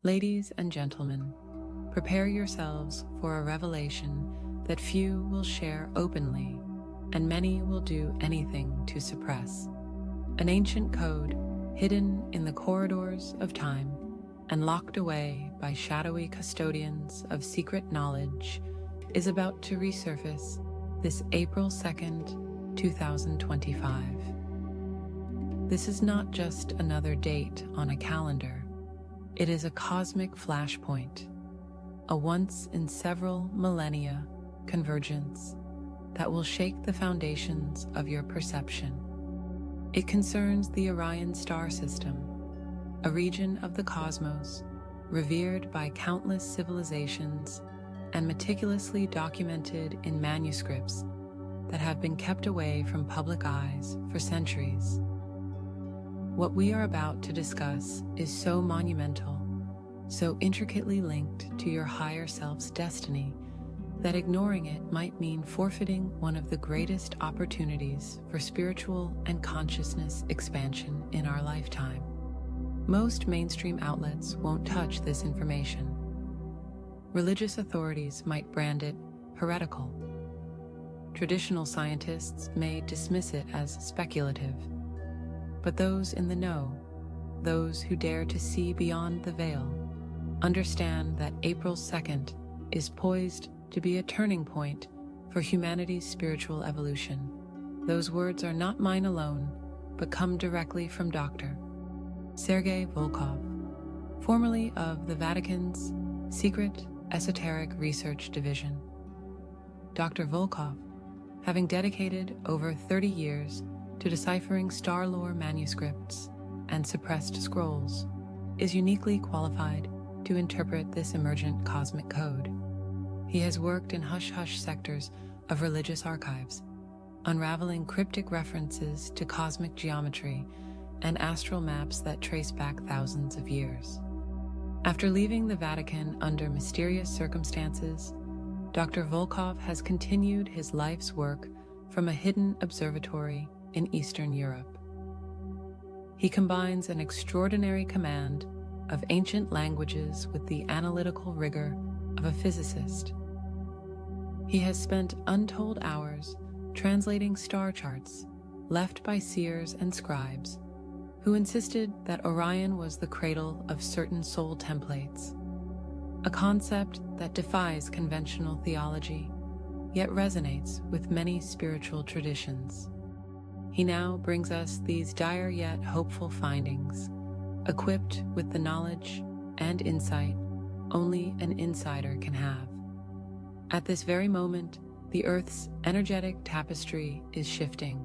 Ladies and gentlemen, prepare yourselves for a revelation that few will share openly and many will do anything to suppress. An ancient code hidden in the corridors of time and locked away by shadowy custodians of secret knowledge is about to resurface this April 2nd, 2025. This is not just another date on a calendar. It is a cosmic flashpoint, a once-in-several-millennia convergence that will shake the foundations of your perception. It concerns the Orion star system, a region of the cosmos revered by countless civilizations and meticulously documented in manuscripts that have been kept away from public eyes for centuries. What we are about to discuss is so monumental, so intricately linked to your higher self's destiny, that ignoring it might mean forfeiting one of the greatest opportunities for spiritual and consciousness expansion in our lifetime. Most mainstream outlets won't touch this information. Religious authorities might brand it heretical. Traditional scientists may dismiss it as speculative. But those in the know, those who dare to see beyond the veil, understand that April 2nd is poised to be a turning point for humanity's spiritual evolution. Those words are not mine alone, but come directly from Dr. Sergei Volkov, formerly of the Vatican's Secret Esoteric Research Division. Dr. Volkov, having dedicated over 30 years to deciphering star lore manuscripts and suppressed scrolls, is uniquely qualified to interpret this emergent cosmic code. He has worked in hush-hush sectors of religious archives, unraveling cryptic references to cosmic geometry and astral maps that trace back thousands of years. After leaving the Vatican under mysterious circumstances, Dr. Volkov has continued his life's work from a hidden observatory in Eastern Europe. He combines an extraordinary command of ancient languages with the analytical rigor of a physicist. He has spent untold hours translating star charts left by seers and scribes who insisted that Orion was the cradle of certain soul templates, a concept that defies conventional theology, yet resonates with many spiritual traditions. He now brings us these dire yet hopeful findings, equipped with the knowledge and insight only an insider can have. At this very moment, the Earth's energetic tapestry is shifting.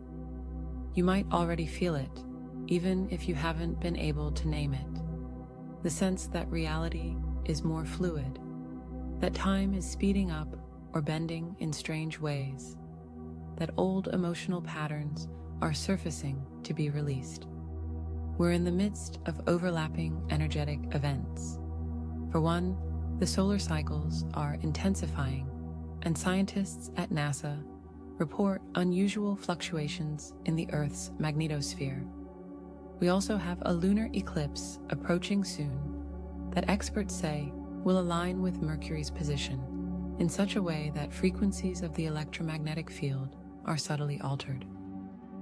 You might already feel it, even if you haven't been able to name it. The sense that reality is more fluid, that time is speeding up or bending in strange ways, that old emotional patterns are surfacing to be released. We're in the midst of overlapping energetic events. For one, the solar cycles are intensifying, and scientists at NASA report unusual fluctuations in the Earth's magnetosphere. We also have a lunar eclipse approaching soon that experts say will align with Mercury's position in such a way that frequencies of the electromagnetic field are subtly altered.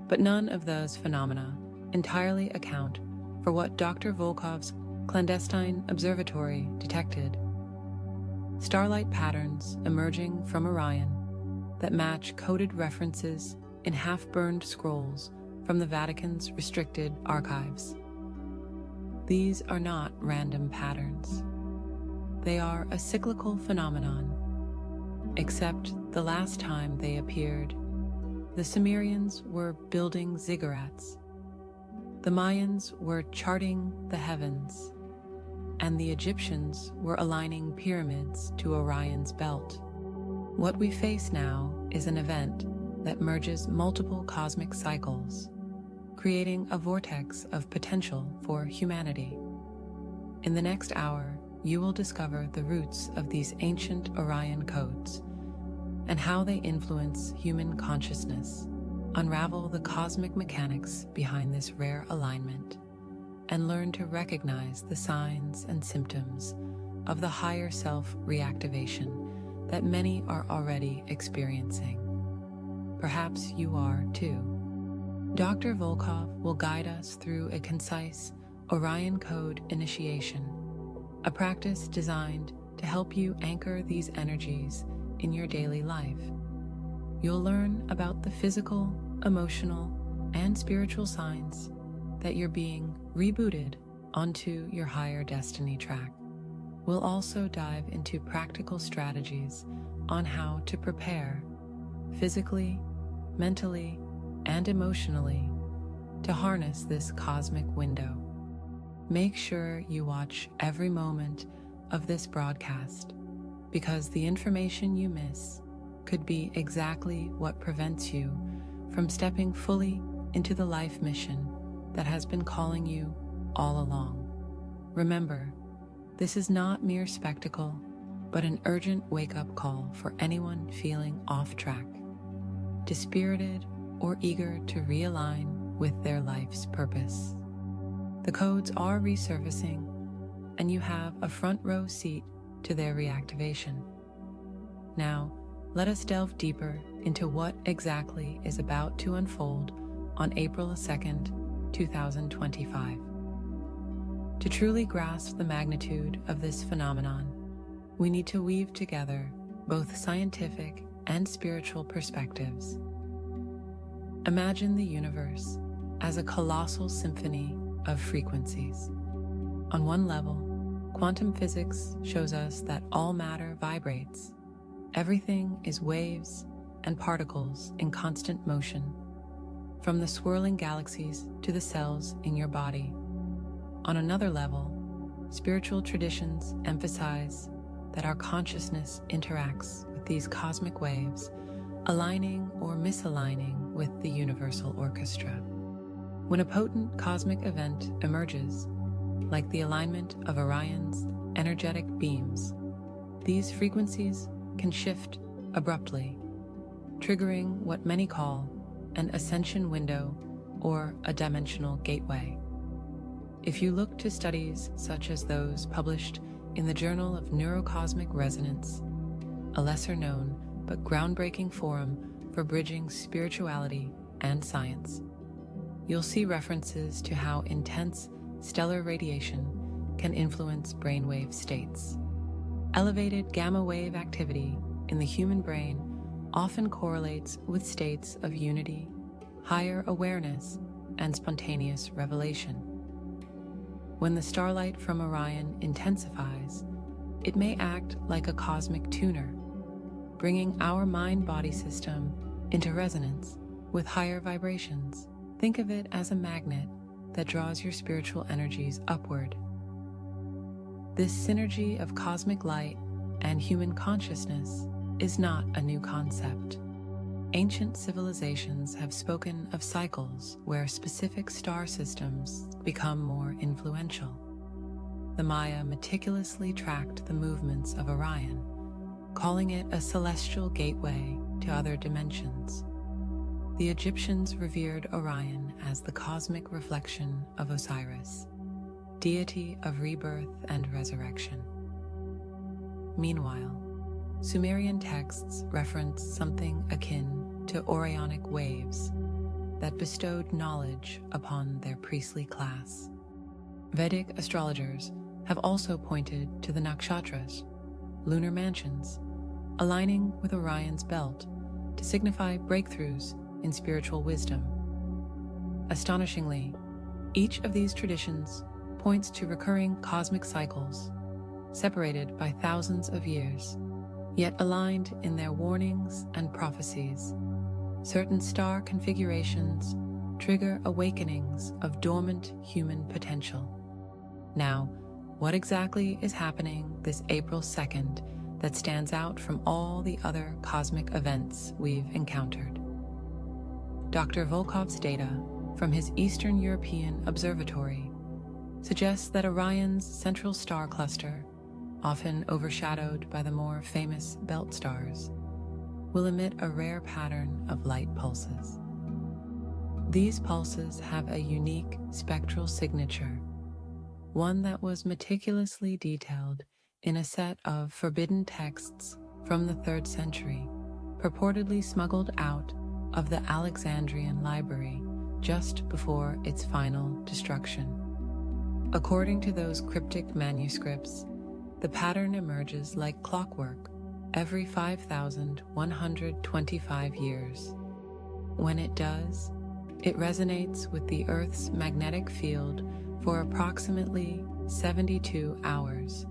But none of those phenomena entirely account for what Dr. Volkov's clandestine observatory detected: starlight patterns emerging from Orion that match coded references in half-burned scrolls from the Vatican's restricted archives. These are not random patterns. They are a cyclical phenomenon, except the last time they appeared, the Sumerians were building ziggurats, the Mayans were charting the heavens, and the Egyptians were aligning pyramids to Orion's belt. What we face now is an event that merges multiple cosmic cycles, creating a vortex of potential for humanity. In the next hour, you will discover the roots of these ancient Orion codes and how they influence human consciousness, unravel the cosmic mechanics behind this rare alignment, and learn to recognize the signs and symptoms of the higher self reactivation that many are already experiencing. Perhaps you are too. Dr. Volkov will guide us through a concise Orion Code initiation, a practice designed to help you anchor these energies in your daily life. You'll learn about the physical, emotional, and spiritual signs that you're being rebooted onto your higher destiny track. We'll also dive into practical strategies on how to prepare physically, mentally, and emotionally to harness this cosmic window. Make sure you watch every moment of this broadcast, because the information you miss could be exactly what prevents you from stepping fully into the life mission that has been calling you all along. Remember, this is not mere spectacle, but an urgent wake-up call for anyone feeling off track, dispirited, or eager to realign with their life's purpose. The codes are resurfacing, and you have a front row seat to their reactivation. Now, let us delve deeper into what exactly is about to unfold on April 2nd, 2025. To truly grasp the magnitude of this phenomenon, we need to weave together both scientific and spiritual perspectives. Imagine the universe as a colossal symphony of frequencies. On one level, quantum physics shows us that all matter vibrates. Everything is waves and particles in constant motion, from the swirling galaxies to the cells in your body. On another level, spiritual traditions emphasize that our consciousness interacts with these cosmic waves, aligning or misaligning with the universal orchestra. When a potent cosmic event emerges, like the alignment of Orion's energetic beams, these frequencies can shift abruptly, triggering what many call an ascension window or a dimensional gateway. If you look to studies such as those published in the Journal of Neurocosmic Resonance, a lesser-known but groundbreaking forum for bridging spirituality and science, you'll see references to how intense stellar radiation can influence brainwave states. Elevated gamma wave activity in the human brain often correlates with states of unity, higher awareness, and spontaneous revelation. When the starlight from Orion intensifies, it may act like a cosmic tuner, bringing our mind-body system into resonance with higher vibrations. Think of it as a magnet that draws your spiritual energies upward. This synergy of cosmic light and human consciousness is not a new concept. Ancient civilizations have spoken of cycles where specific star systems become more influential. The Maya meticulously tracked the movements of Orion, calling it a celestial gateway to other dimensions. The Egyptians revered Orion as the cosmic reflection of Osiris, deity of rebirth and resurrection. Meanwhile, Sumerian texts reference something akin to Orionic waves that bestowed knowledge upon their priestly class. Vedic astrologers have also pointed to the nakshatras, lunar mansions, aligning with Orion's belt to signify breakthroughs in spiritual wisdom. Astonishingly, each of these traditions points to recurring cosmic cycles, separated by thousands of years, yet aligned in their warnings and prophecies. Certain star configurations trigger awakenings of dormant human potential. Now, what exactly is happening this April 2nd that stands out from all the other cosmic events we've encountered? Dr. Volkov's data from his Eastern European Observatory suggests that Orion's central star cluster, often overshadowed by the more famous belt stars, will emit a rare pattern of light pulses. These pulses have a unique spectral signature one that was meticulously detailed in a set of forbidden texts from the 3rd century, purportedly smuggled out of the Alexandrian library just before its final destruction. According to those cryptic manuscripts, the pattern emerges like clockwork every 5,125 years. When it does, it resonates with the Earth's magnetic field for approximately 72 hours,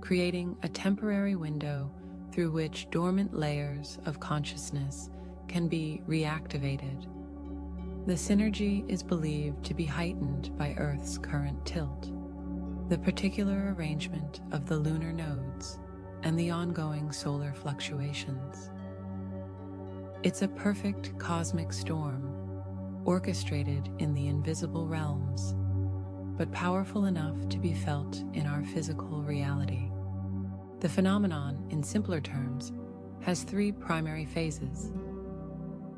creating a temporary window through which dormant layers of consciousness can be reactivated. The synergy is believed to be heightened by Earth's current tilt, the particular arrangement of the lunar nodes, and the ongoing solar fluctuations. It's a perfect cosmic storm, orchestrated in the invisible realms, but powerful enough to be felt in our physical reality. The phenomenon, in simpler terms, has 3 primary phases.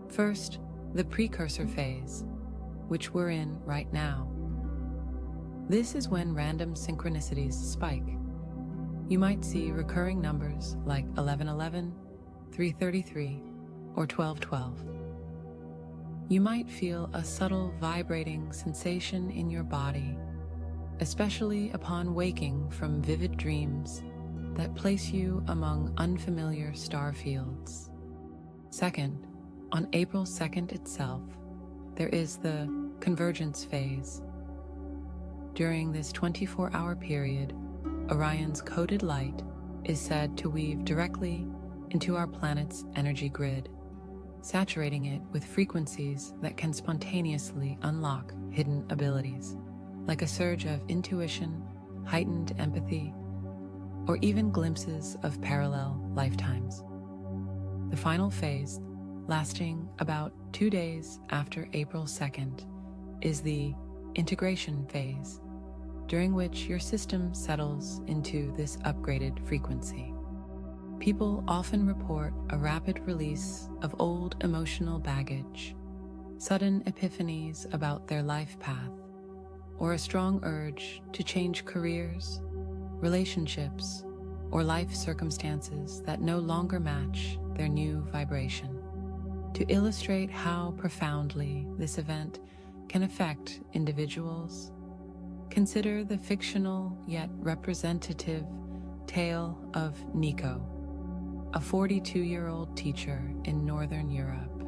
First, the precursor phase, which we're in right now. This is when random synchronicities spike. You might see recurring numbers like 1111, 333, or 1212. You might feel a subtle vibrating sensation in your body, especially upon waking from vivid dreams that place you among unfamiliar star fields. Second, on April 2nd itself, there is the convergence phase. During this 24-hour period, Orion's coded light is said to weave directly into our planet's energy grid, saturating it with frequencies that can spontaneously unlock hidden abilities, like a surge of intuition, heightened empathy, or even glimpses of parallel lifetimes. The final phase, lasting about 2 days after April 2nd, is the integration phase, during which your system settles into this upgraded frequency. People often report a rapid release of old emotional baggage, sudden epiphanies about their life path, or a strong urge to change careers, relationships, or life circumstances that no longer match their new vibration. To illustrate how profoundly this event can affect individuals, consider the fictional yet representative tale of Nico, a 42-year-old teacher in Northern Europe.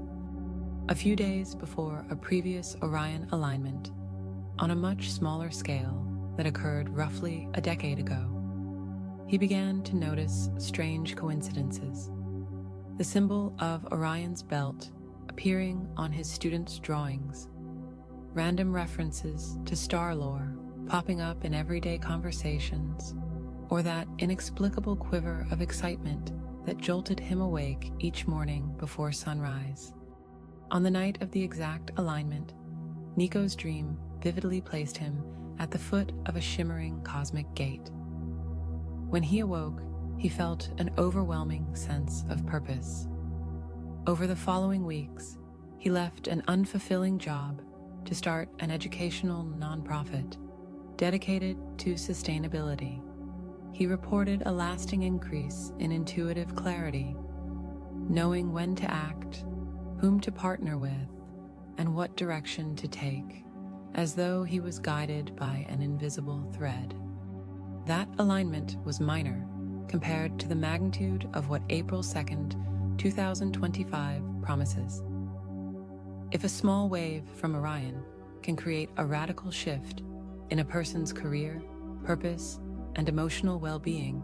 A few days before a previous Orion alignment, on a much smaller scale that occurred roughly a decade ago, he began to notice strange coincidences. The symbol of Orion's belt appearing on his students' drawings, random references to star lore popping up in everyday conversations, or that inexplicable quiver of excitement that jolted him awake each morning before sunrise. On the night of the exact alignment, Nico's dream vividly placed him at the foot of a shimmering cosmic gate. When he awoke, he felt an overwhelming sense of purpose. Over the following weeks, he left an unfulfilling job to start an educational nonprofit dedicated to sustainability. He reported a lasting increase in intuitive clarity, knowing when to act, whom to partner with, and what direction to take, as though he was guided by an invisible thread. That alignment was minor compared to the magnitude of what April 2nd, 2025 promises. If a small wave from Orion can create a radical shift in a person's career, purpose, and emotional well-being,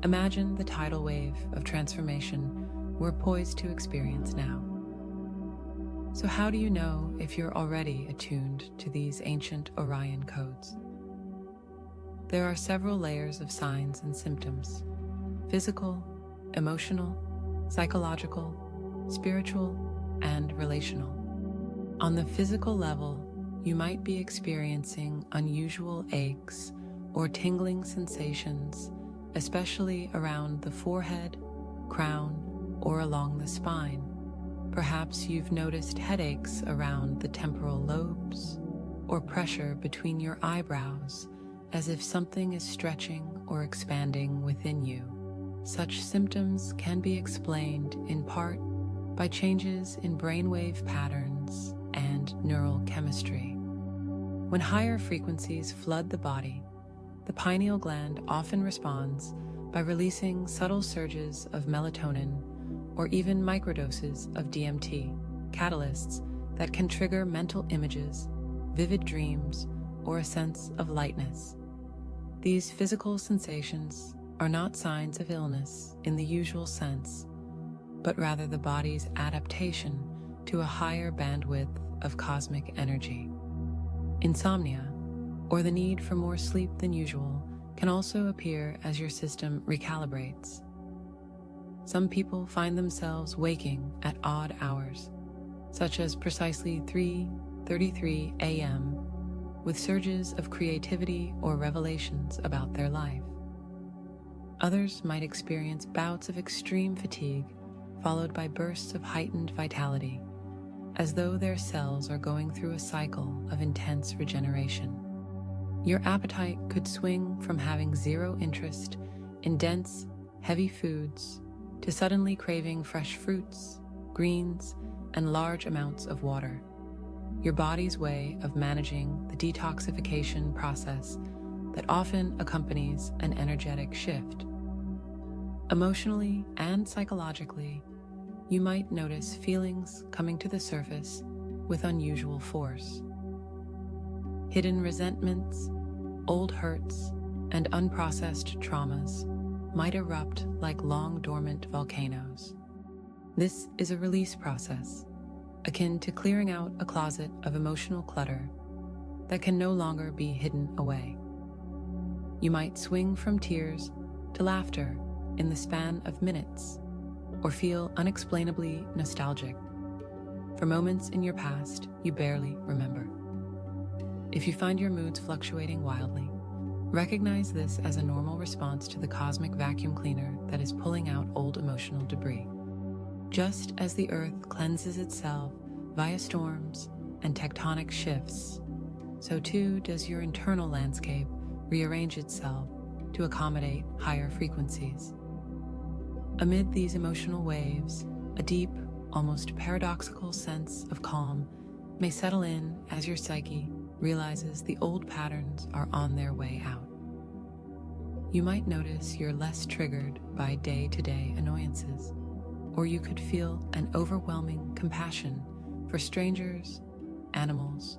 imagine the tidal wave of transformation we're poised to experience now. So how do you know if you're already attuned to these ancient Orion codes? There are several layers of signs and symptoms: physical, emotional, psychological, spiritual, and relational. On the physical level, you might be experiencing unusual aches or tingling sensations, especially around the forehead, crown, or along the spine. Perhaps you've noticed headaches around the temporal lobes, or pressure between your eyebrows as if something is stretching or expanding within you. Such symptoms can be explained in part by changes in brainwave patterns and neural chemistry. When higher frequencies flood the body, the pineal gland often responds by releasing subtle surges of melatonin or even microdoses of DMT, catalysts that can trigger mental images, vivid dreams, or a sense of lightness. These physical sensations are not signs of illness in the usual sense, but rather the body's adaptation to a higher bandwidth of cosmic energy. Insomnia, or the need for more sleep than usual, can also appear as your system recalibrates. Some people find themselves waking at odd hours, such as precisely 3:33 a.m., with surges of creativity or revelations about their life. Others might experience bouts of extreme fatigue, followed by bursts of heightened vitality, as though their cells are going through a cycle of intense regeneration. Your appetite could swing from having zero interest in dense, heavy foods to suddenly craving fresh fruits, greens, and large amounts of water. Your body's way of managing the detoxification process that often accompanies an energetic shift. Emotionally and psychologically, you might notice feelings coming to the surface with unusual force. Hidden resentments, old hurts, and unprocessed traumas might erupt like long dormant volcanoes. This is a release process, akin to clearing out a closet of emotional clutter that can no longer be hidden away. You might swing from tears to laughter in the span of minutes, or feel unexplainably nostalgic for moments in your past you barely remember. If you find your moods fluctuating wildly, recognize this as a normal response to the cosmic vacuum cleaner that is pulling out old emotional debris. Just as the Earth cleanses itself via storms and tectonic shifts, so too does your internal landscape rearrange itself to accommodate higher frequencies. Amid these emotional waves, a deep, almost paradoxical sense of calm may settle in as your psyche realizes the old patterns are on their way out. You might notice you're less triggered by day-to-day annoyances, or you could feel an overwhelming compassion for strangers, animals,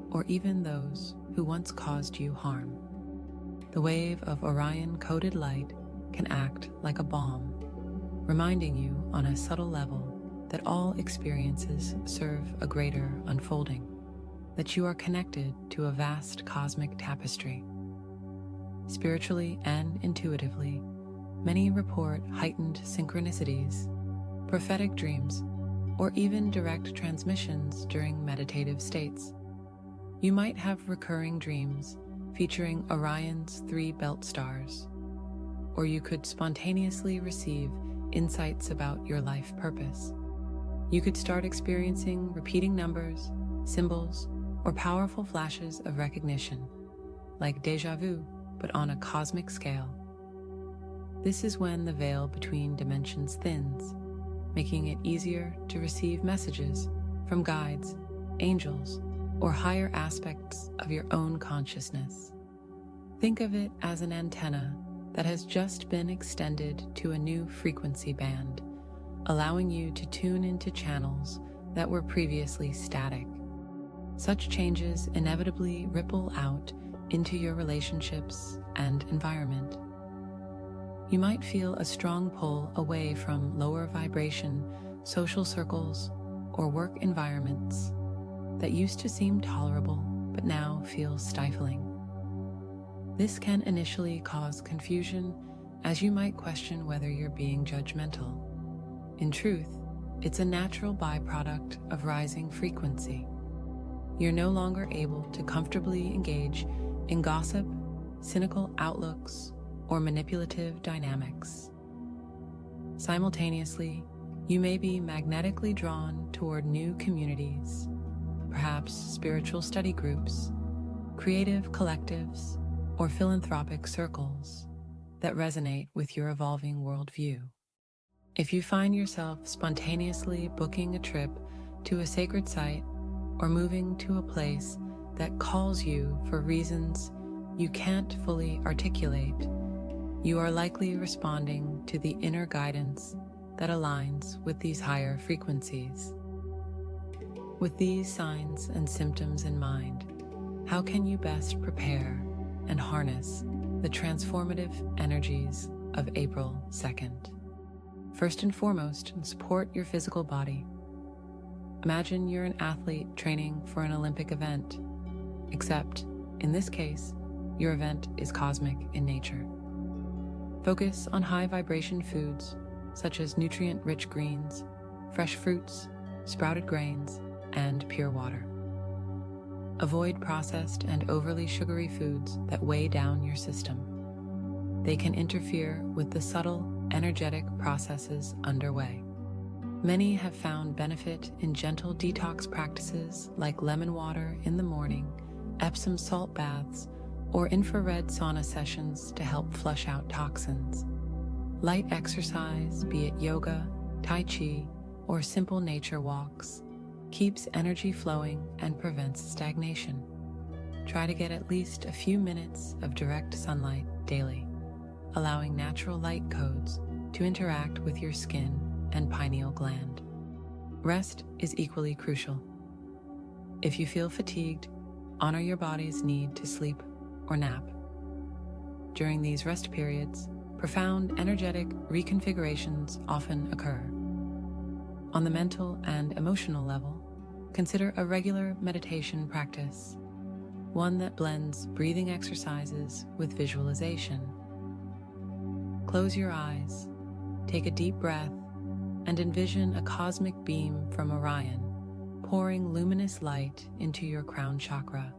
or even those who once caused you harm. The wave of Orion-coded light can act like a balm, reminding you on a subtle level that all experiences serve a greater unfolding, that you are connected to a vast cosmic tapestry. Spiritually and intuitively, many report heightened synchronicities, prophetic dreams, or even direct transmissions during meditative states. You might have recurring dreams featuring Orion's 3 belt stars, or you could spontaneously receive insights about your life purpose. You could start experiencing repeating numbers, symbols, or powerful flashes of recognition, like déjà vu, but on a cosmic scale. This is when the veil between dimensions thins, making it easier to receive messages from guides, angels, or higher aspects of your own consciousness. Think of it as an antenna that has just been extended to a new frequency band, allowing you to tune into channels that were previously static. Such changes inevitably ripple out into your relationships and environment. You might feel a strong pull away from lower vibration social circles or work environments that used to seem tolerable but now feel stifling. This can initially cause confusion, as you might question whether you're being judgmental. In truth, it's a natural byproduct of rising frequency. You're no longer able to comfortably engage in gossip, cynical outlooks, or manipulative dynamics. Simultaneously, you may be magnetically drawn toward new communities, perhaps spiritual study groups, creative collectives, or philanthropic circles that resonate with your evolving worldview. If you find yourself spontaneously booking a trip to a sacred site or moving to a place that calls you for reasons you can't fully articulate, you are likely responding to the inner guidance that aligns with these higher frequencies. With these signs and symptoms in mind, how can you best prepare and harness the transformative energies of April 2nd? First and foremost, support your physical body. Imagine you're an athlete training for an Olympic event, except, in this case, your event is cosmic in nature. Focus on high vibration foods such as nutrient-rich greens, fresh fruits, sprouted grains, and pure water. Avoid processed and overly sugary foods that weigh down your system. They can interfere with the subtle, energetic processes underway. Many have found benefit in gentle detox practices like lemon water in the morning, Epsom salt baths, or infrared sauna sessions to help flush out toxins. Light exercise, be it yoga, tai chi, or simple nature walks, keeps energy flowing and prevents stagnation. Try to get at least a few minutes of direct sunlight daily, allowing natural light codes to interact with your skin and pineal gland. Rest is equally crucial. If you feel fatigued, honor your body's need to sleep or nap. During these rest periods, profound energetic reconfigurations often occur. On the mental and emotional level, consider a regular meditation practice, one that blends breathing exercises with visualization. Close your eyes, take a deep breath, and envision a cosmic beam from Orion pouring luminous light into your crown chakra,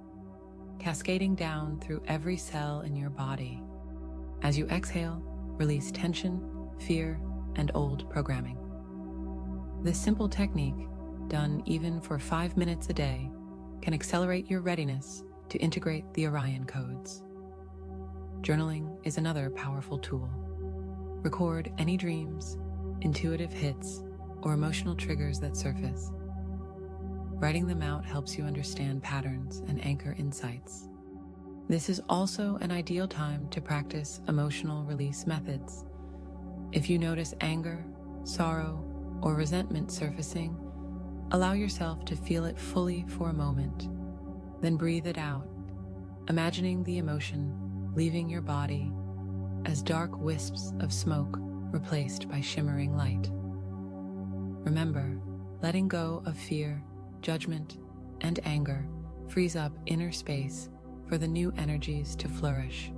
cascading down through every cell in your body. As you exhale, release tension, fear, and old programming. This simple technique, done even for 5 minutes a day, can accelerate your readiness to integrate the Orion codes. Journaling is another powerful tool. Record any dreams, intuitive hits, or emotional triggers that surface. Writing them out helps you understand patterns and anchor insights. This is also an ideal time to practice emotional release methods. If you notice anger, sorrow, or resentment surfacing, allow yourself to feel it fully for a moment, then breathe it out, imagining the emotion leaving your body as dark wisps of smoke replaced by shimmering light. Remember, letting go of fear, judgment, and anger frees up inner space for the new energies to flourish.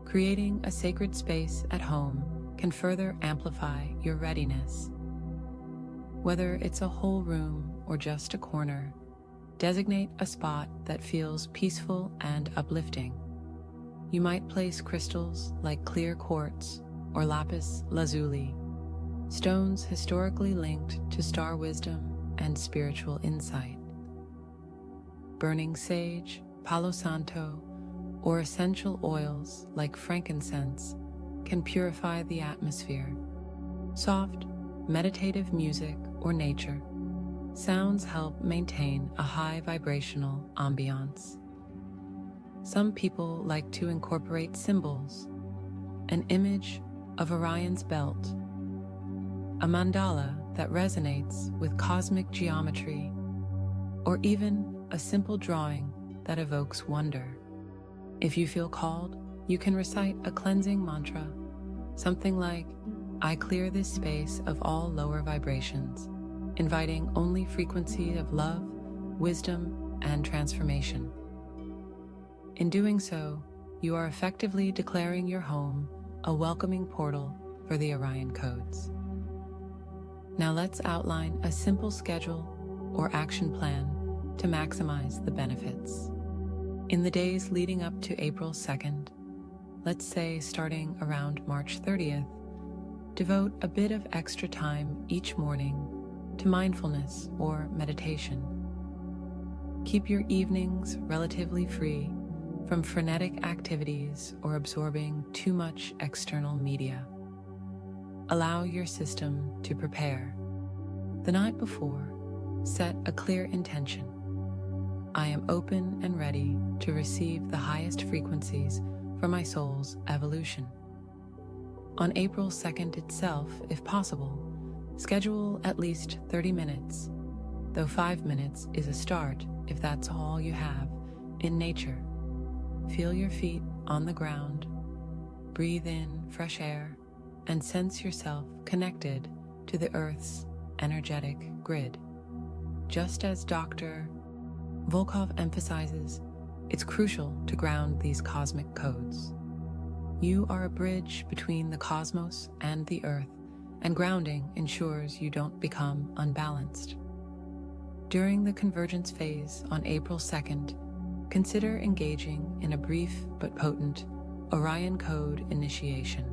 Creating a sacred space at home can further amplify your readiness. Whether it's a whole room or just a corner, designate a spot that feels peaceful and uplifting. You might place crystals like clear quartz or lapis lazuli, stones historically linked to star wisdom and spiritual insight. Burning sage, palo santo, or essential oils like frankincense can purify the atmosphere. Soft, meditative music or nature sounds help maintain a high vibrational ambiance. Some people like to incorporate symbols, an image of Orion's belt, a mandala that resonates with cosmic geometry, or even a simple drawing that evokes wonder. If you feel called, you can recite a cleansing mantra, something like, "I clear this space of all lower vibrations," inviting only frequency of love, wisdom, and transformation. In doing so, you are effectively declaring your home a welcoming portal for the Orion codes. Now let's outline a simple schedule or action plan to maximize the benefits. In the days leading up to April 2nd, let's say starting around March 30th, devote a bit of extra time each morning to mindfulness or meditation. Keep your evenings relatively free from frenetic activities or absorbing too much external media. Allow your system to prepare. The night before, set a clear intention. I am open and ready to receive the highest frequencies for my soul's evolution. On April 2nd itself, if possible, schedule at least 30 minutes, though 5 minutes is a start if that's all you have, in nature. Feel your feet on the ground, breathe in fresh air, and sense yourself connected to the Earth's energetic grid. Just as Dr. Volkov emphasizes, it's crucial to ground these cosmic codes. You are a bridge between the cosmos and the Earth, and grounding ensures you don't become unbalanced. During the convergence phase on April 2nd, consider engaging in a brief but potent Orion code initiation.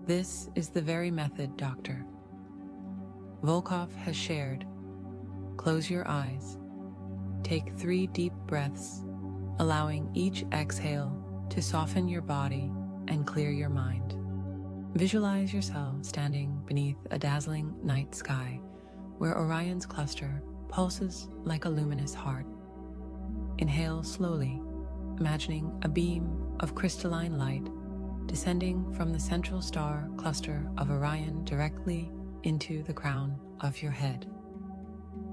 This is the very method Dr. Volkov has shared. Close your eyes. Take 3 deep breaths, allowing each exhale to soften your body and clear your mind. Visualize yourself standing beneath a dazzling night sky where Orion's cluster pulses like a luminous heart. Inhale slowly, imagining a beam of crystalline light descending from the central star cluster of Orion directly into the crown of your head.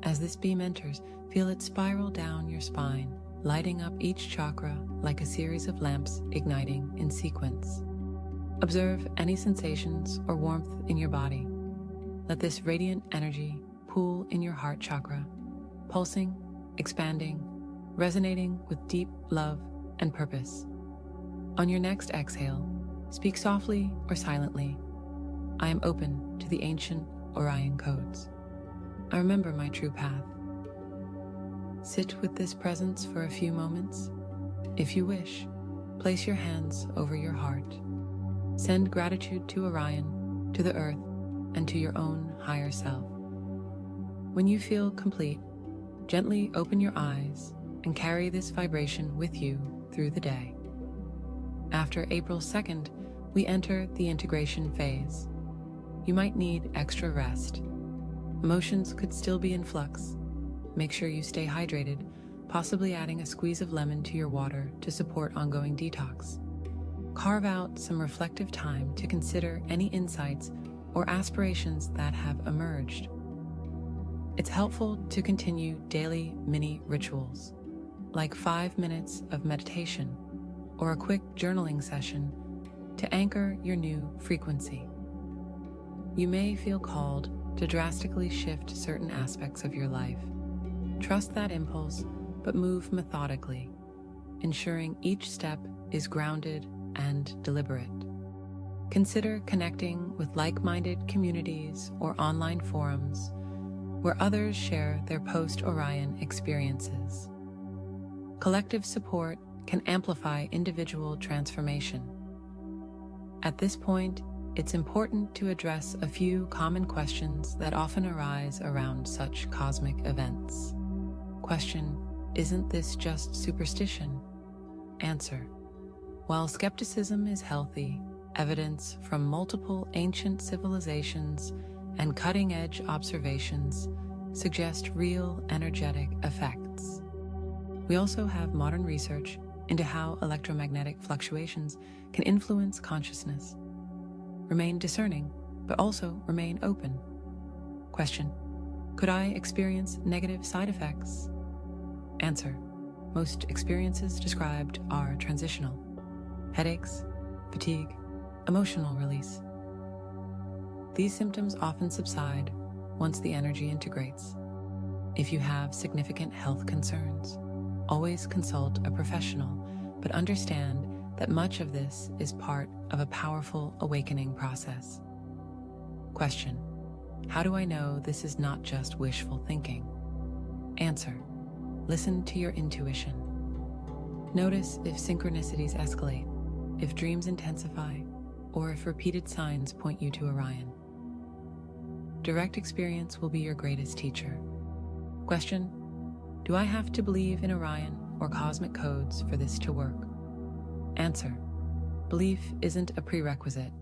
As this beam enters, feel it spiral down your spine, lighting up each chakra like a series of lamps igniting in sequence. Observe any sensations or warmth in your body. Let this radiant energy pool in your heart chakra, pulsing, expanding, resonating with deep love and purpose. On your next exhale, speak softly or silently. I am open to the ancient Orion codes. I remember my true path. Sit with this presence for a few moments. If you wish, place your hands over your heart. Send gratitude to Orion, to the Earth, and to your own higher self. When you feel complete, gently open your eyes and carry this vibration with you through the day. After April 2nd, we enter the integration phase. You might need extra rest. Emotions could still be in flux. Make sure you stay hydrated, possibly adding a squeeze of lemon to your water to support ongoing detox. Carve out some reflective time to consider any insights or aspirations that have emerged. It's helpful to continue daily mini rituals, like 5 minutes of meditation or a quick journaling session to anchor your new frequency. You may feel called to drastically shift certain aspects of your life. Trust that impulse, but move methodically, ensuring each step is grounded and deliberate. Consider connecting with like-minded communities or online forums where others share their post-Orion experiences. Collective support can amplify individual transformation. At this point, it's important to address a few common questions that often arise around such cosmic events. Question: isn't this just superstition? Answer: while skepticism is healthy, evidence from multiple ancient civilizations and cutting-edge observations suggest real energetic effects. We also have modern research into how electromagnetic fluctuations can influence consciousness. Remain discerning, but also remain open. Question: could I experience negative side effects? Answer: most experiences described are transitional. Headaches, fatigue, emotional release. These symptoms often subside once the energy integrates. If you have significant health concerns, always consult a professional, but understand that much of this is part of a powerful awakening process. Question: how do I know this is not just wishful thinking? Answer: listen to your intuition. Notice if synchronicities escalate, if dreams intensify, or if repeated signs point you to Orion. Direct experience will be your greatest teacher. Question: do I have to believe in Orion or cosmic codes for this to work? Answer: belief isn't a prerequisite.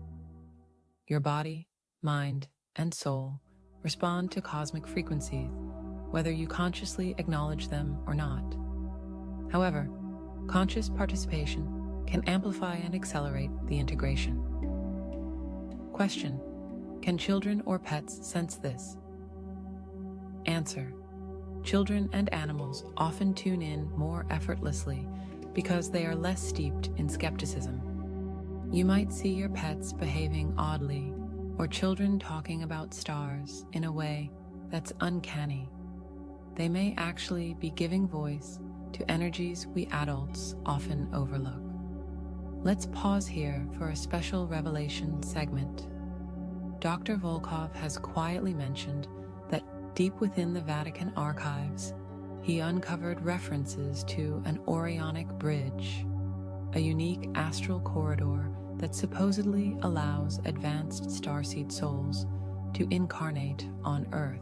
Your body, mind, and soul respond to cosmic frequencies, whether you consciously acknowledge them or not. However, conscious participation can amplify and accelerate the integration. Question: can children or pets sense this? Answer: children and animals often tune in more effortlessly because they are less steeped in skepticism. You might see your pets behaving oddly, or children talking about stars in a way that's uncanny. They may actually be giving voice to energies we adults often overlook. Let's pause here for a special revelation segment. Dr. Volkov has quietly mentioned that deep within the Vatican archives, he uncovered references to an Orionic bridge, a unique astral corridor that supposedly allows advanced starseed souls to incarnate on Earth.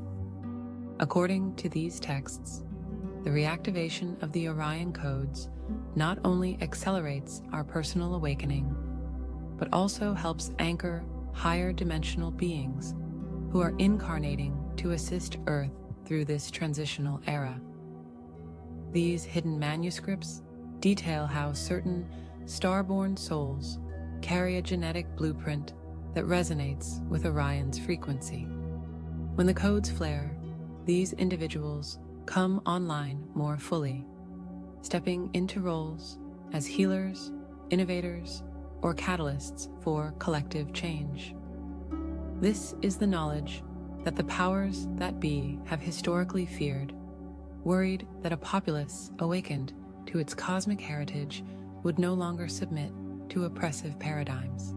According to these texts, the reactivation of the Orion codes not only accelerates our personal awakening, but also helps anchor higher dimensional beings who are incarnating to assist Earth through this transitional era. These hidden manuscripts detail how certain starborn souls carry a genetic blueprint that resonates with Orion's frequency. When the codes flare, these individuals come online more fully, stepping into roles as healers, innovators, or catalysts for collective change. This is the knowledge that the powers that be have historically feared, worried that a populace awakened to its cosmic heritage would no longer submit to oppressive paradigms.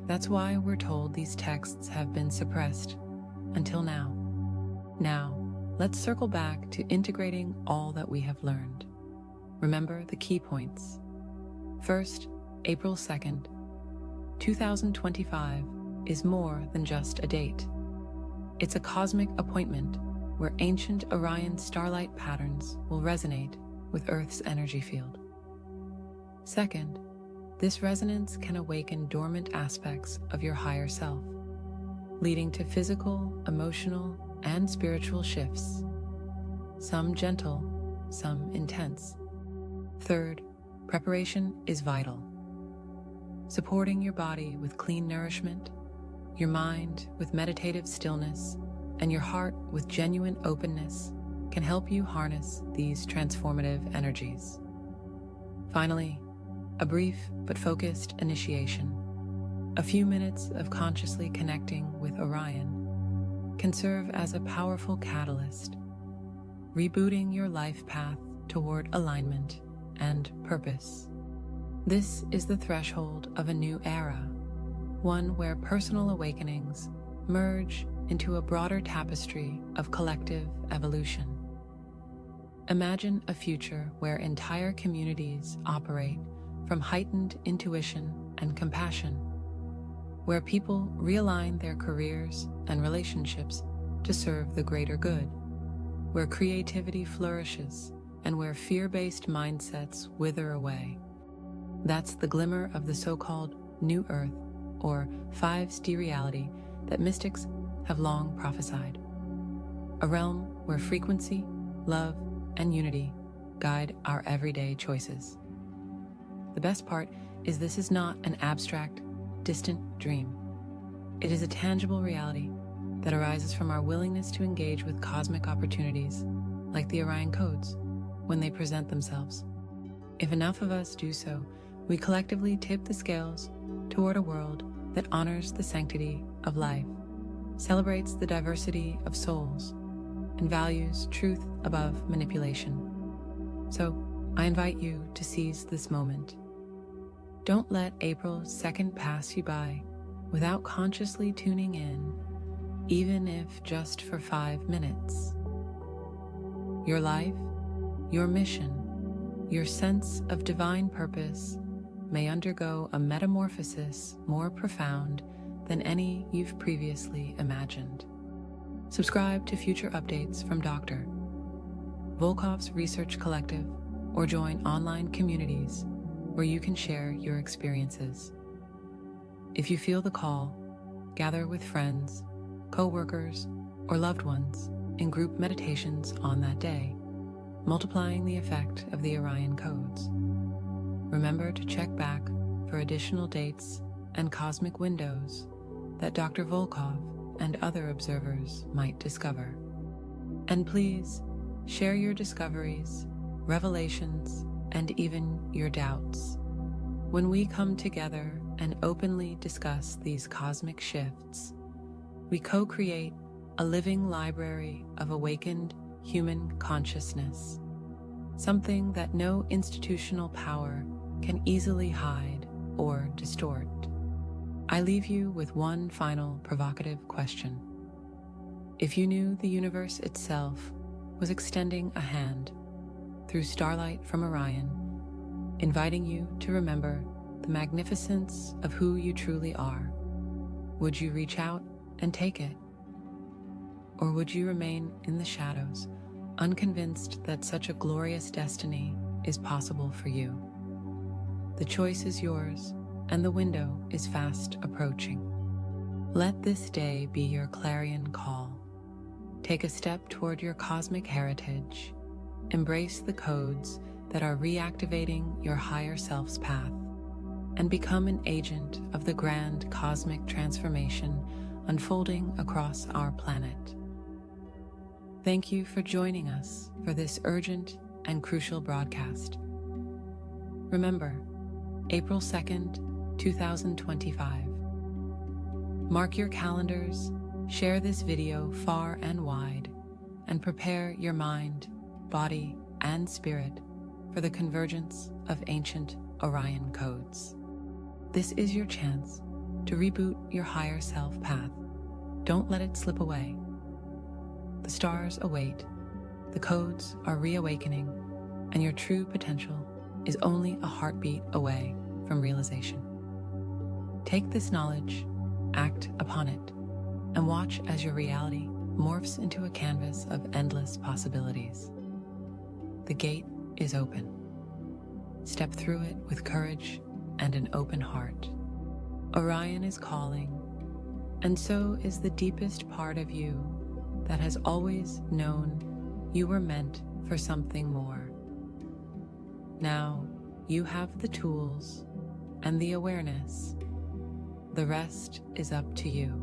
That's why we're told these texts have been suppressed until now. Now, let's circle back to integrating all that we have learned. Remember the key points. First, April 2nd, 2025 is more than just a date. It's a cosmic appointment where ancient Orion starlight patterns will resonate with Earth's energy field. Second, this resonance can awaken dormant aspects of your higher self, leading to physical, emotional, and spiritual shifts, some gentle, some intense. Third, preparation is vital. Supporting your body with clean nourishment, your mind with meditative stillness, and your heart with genuine openness can help you harness these transformative energies. Finally, a brief but focused initiation. A few minutes of consciously connecting with Orion can serve as a powerful catalyst, rebooting your life path toward alignment and purpose. This is the threshold of a new era, one where personal awakenings merge into a broader tapestry of collective evolution. Imagine a future where entire communities operate from heightened intuition and compassion, where people realign their careers and relationships to serve the greater good, where creativity flourishes and where fear-based mindsets wither away. That's the glimmer of the so-called New Earth, or 5D reality that mystics have long prophesied. A realm where frequency, love, and unity guide our everyday choices. The best part is this is not an abstract, distant dream. It is a tangible reality that arises from our willingness to engage with cosmic opportunities, like the Orion codes, when they present themselves. If enough of us do so, we collectively tip the scales toward a world that honors the sanctity of life, celebrates the diversity of souls, and values truth above manipulation. So, I invite you to seize this moment. Don't let April 2nd pass you by without consciously tuning in, even if just for 5 minutes. Your life, your mission, your sense of divine purpose may undergo a metamorphosis more profound than any you've previously imagined. Subscribe to future updates from Dr. Volkov's Research Collective or join online communities where you can share your experiences. If you feel the call, gather with friends, co-workers, or loved ones in group meditations on that day, multiplying the effect of the Orion codes. Remember to check back for additional dates and cosmic windows that Dr. Volkov and other observers might discover. And please share your discoveries, revelations, and even your doubts. When we come together and openly discuss these cosmic shifts, we co-create a living library of awakened human consciousness, something that no institutional power can easily hide or distort. I leave you with one final provocative question. If you knew the universe itself was extending a hand through starlight from Orion, inviting you to remember the magnificence of who you truly are, would you reach out and take it? Or would you remain in the shadows, unconvinced that such a glorious destiny is possible for you? The choice is yours, and the window is fast approaching. Let this day be your clarion call. Take a step toward your cosmic heritage. Embrace the codes that are reactivating your higher self's path, and become an agent of the grand cosmic transformation unfolding across our planet. Thank you for joining us for this urgent and crucial broadcast. Remember, April 2nd, 2025. Mark your calendars, share this video far and wide, and prepare your mind, body, and spirit for the convergence of ancient Orion codes. This is your chance to reboot your higher self path. Don't let it slip away. The stars await, the codes are reawakening, and your true potential is only a heartbeat away from realization. Take this knowledge, act upon it, and watch as your reality morphs into a canvas of endless possibilities. The gate is open. Step through it with courage and an open heart. Orion is calling, and so is the deepest part of you that has always known you were meant for something more. Now you have the tools and the awareness. The rest is up to you.